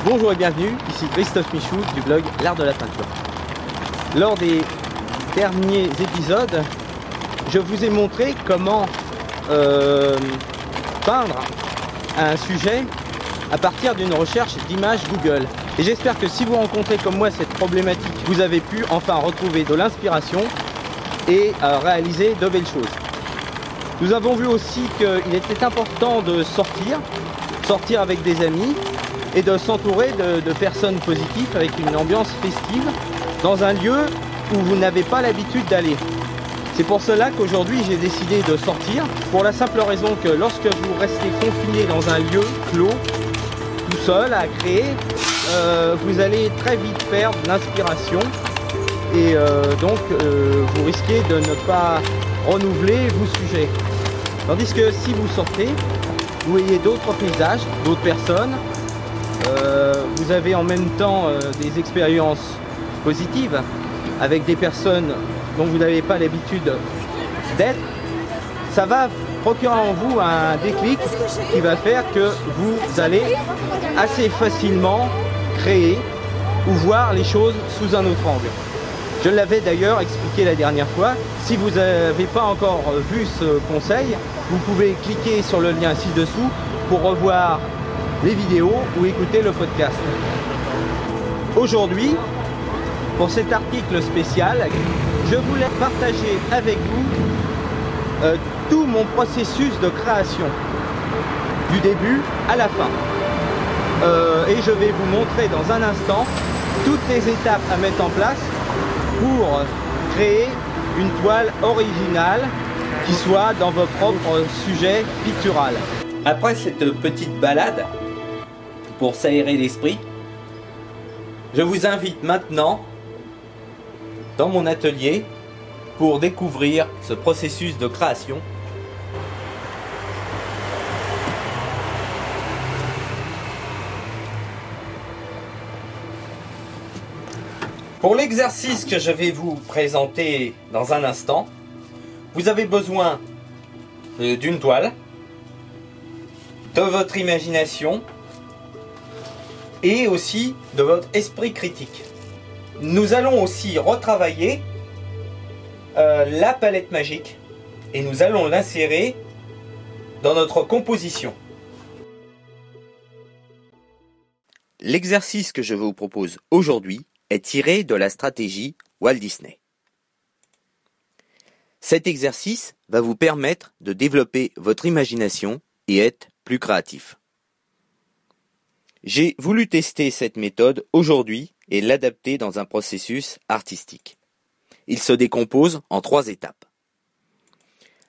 Bonjour et bienvenue, ici Christophe Michou du blog L'Art de la Peinture. Lors des derniers épisodes, je vous ai montré comment peindre un sujet à partir d'une recherche d'images Google. Et j'espère que si vous rencontrez comme moi cette problématique, vous avez pu enfin retrouver de l'inspiration et réaliser de belles choses. Nous avons vu aussi qu'il était important de sortir avec des amis et de s'entourer de personnes positives avec une ambiance festive dans un lieu où vous n'avez pas l'habitude d'aller. C'est pour cela qu'aujourd'hui j'ai décidé de sortir, pour la simple raison que lorsque vous restez confiné dans un lieu clos, tout seul à créer, vous allez très vite perdre l'inspiration et donc vous risquez de ne pas renouveler vos sujets. Tandis que si vous sortez, vous voyez d'autres paysages, d'autres personnes, vous avez en même temps des expériences positives avec des personnes dont vous n'avez pas l'habitude d'être, ça va procurer en vous un déclic qui va faire que vous allez assez facilement créer ou voir les choses sous un autre angle. Je l'avais d'ailleurs expliqué la dernière fois. Si vous n'avez pas encore vu ce conseil, vous pouvez cliquer sur le lien ci-dessous pour revoir les vidéos ou écouter le podcast. Aujourd'hui, pour cet article spécial, je voulais partager avec vous tout mon processus de création, du début à la fin. Et je vais vous montrer dans un instant toutes les étapes à mettre en place pour créer une toile originale qui soit dans vos propres sujets pictural. Après cette petite balade pour s'aérer l'esprit, je vous invite maintenant dans mon atelier pour découvrir ce processus de création. Pour l'exercice que je vais vous présenter dans un instant, vous avez besoin d'une toile, de votre imagination et aussi de votre esprit critique. Nous allons aussi retravailler la palette magique et nous allons l'insérer dans notre composition. L'exercice que je vous propose aujourd'hui est tiré de la stratégie Walt Disney. Cet exercice va vous permettre de développer votre imagination et être plus créatif. J'ai voulu tester cette méthode aujourd'hui et l'adapter dans un processus artistique. Il se décompose en 3 étapes.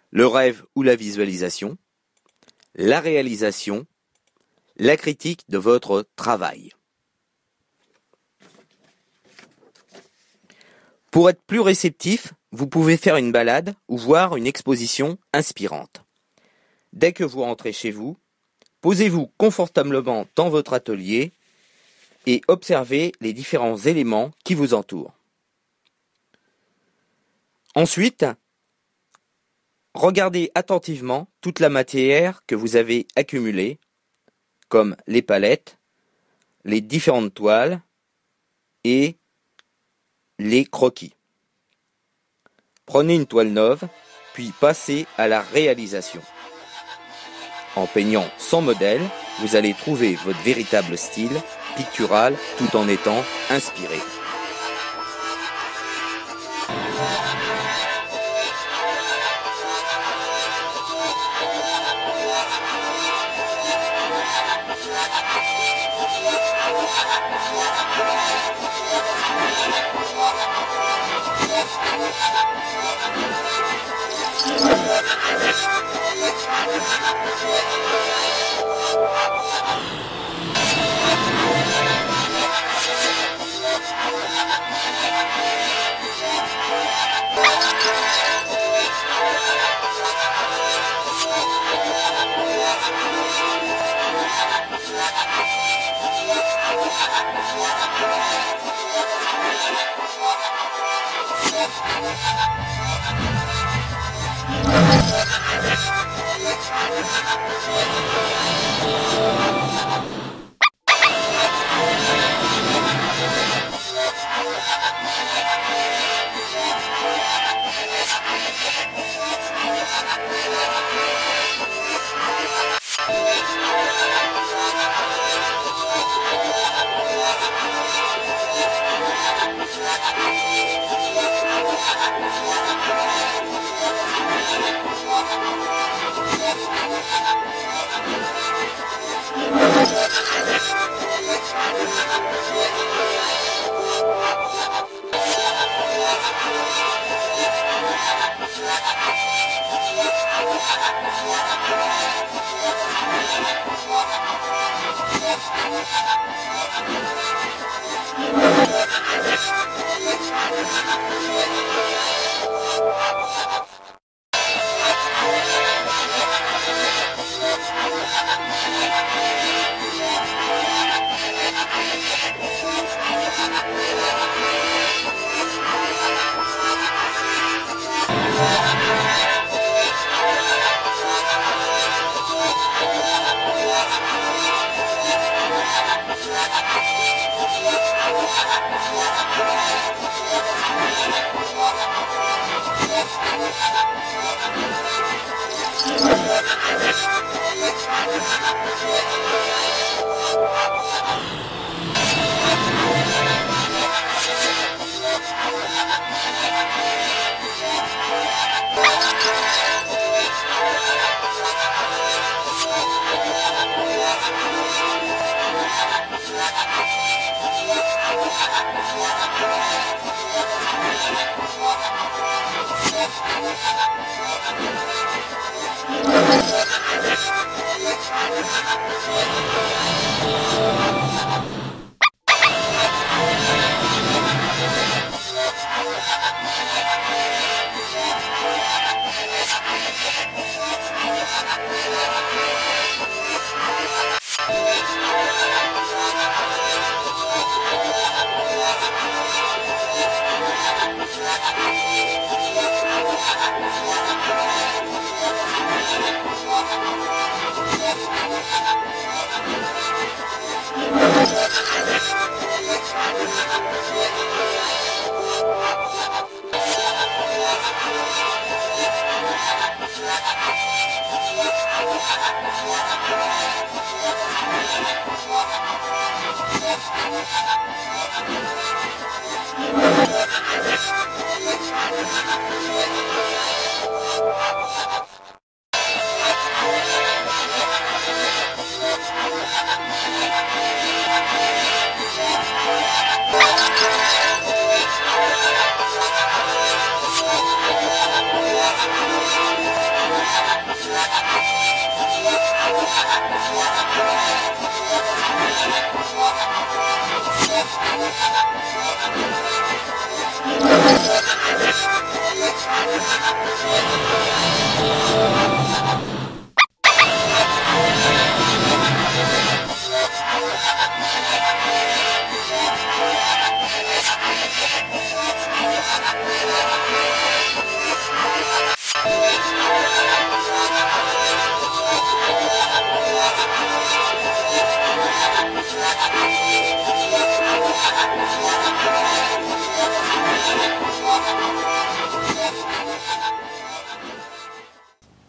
Le rêve ou la visualisation, la réalisation, la critique de votre travail. Pour être plus réceptif, vous pouvez faire une balade ou voir une exposition inspirante. Dès que vous rentrez chez vous, posez-vous confortablement dans votre atelier et observez les différents éléments qui vous entourent. Ensuite, regardez attentivement toute la matière que vous avez accumulée, comme les palettes, les différentes toiles et les croquis. Prenez une toile neuve, puis passez à la réalisation. En peignant sans modèle, vous allez trouver votre véritable style pictural tout en étant inspiré.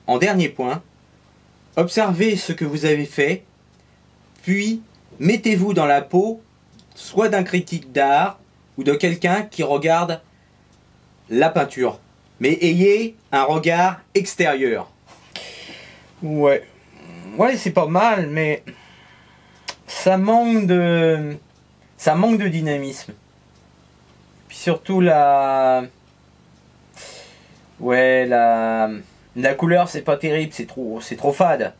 En dernier point, observez ce que vous avez fait, puis mettez-vous dans la peau soit d'un critique d'art ou de quelqu'un qui regarde la peinture. Mais ayez un regard extérieur. Ouais, c'est pas mal, mais ça manque de dynamisme. Puis surtout la couleur, c'est pas terrible, c'est trop fade.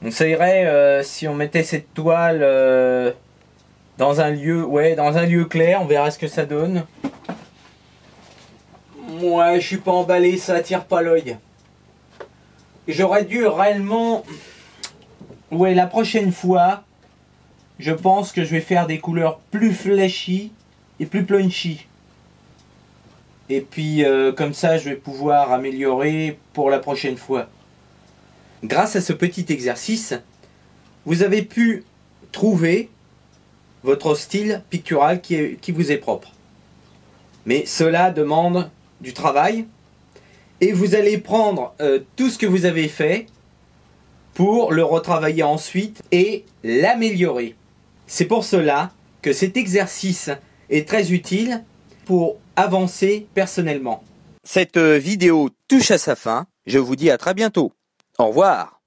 On irait si on mettait cette toile dans un lieu clair, on verra ce que ça donne. Moi, je suis pas emballé, ça attire pas l'œil. J'aurais dû réellement... la prochaine fois, je pense que je vais faire des couleurs plus flashy et plus punchy. Et puis, comme ça, je vais pouvoir améliorer pour la prochaine fois. Grâce à ce petit exercice, vous avez pu trouver votre style pictural qui vous est propre. Mais cela demande du travail et vous allez prendre tout ce que vous avez fait pour le retravailler ensuite et l'améliorer. C'est pour cela que cet exercice est très utile pour avancer personnellement. Cette vidéo touche à sa fin. Je vous dis à très bientôt. Au revoir.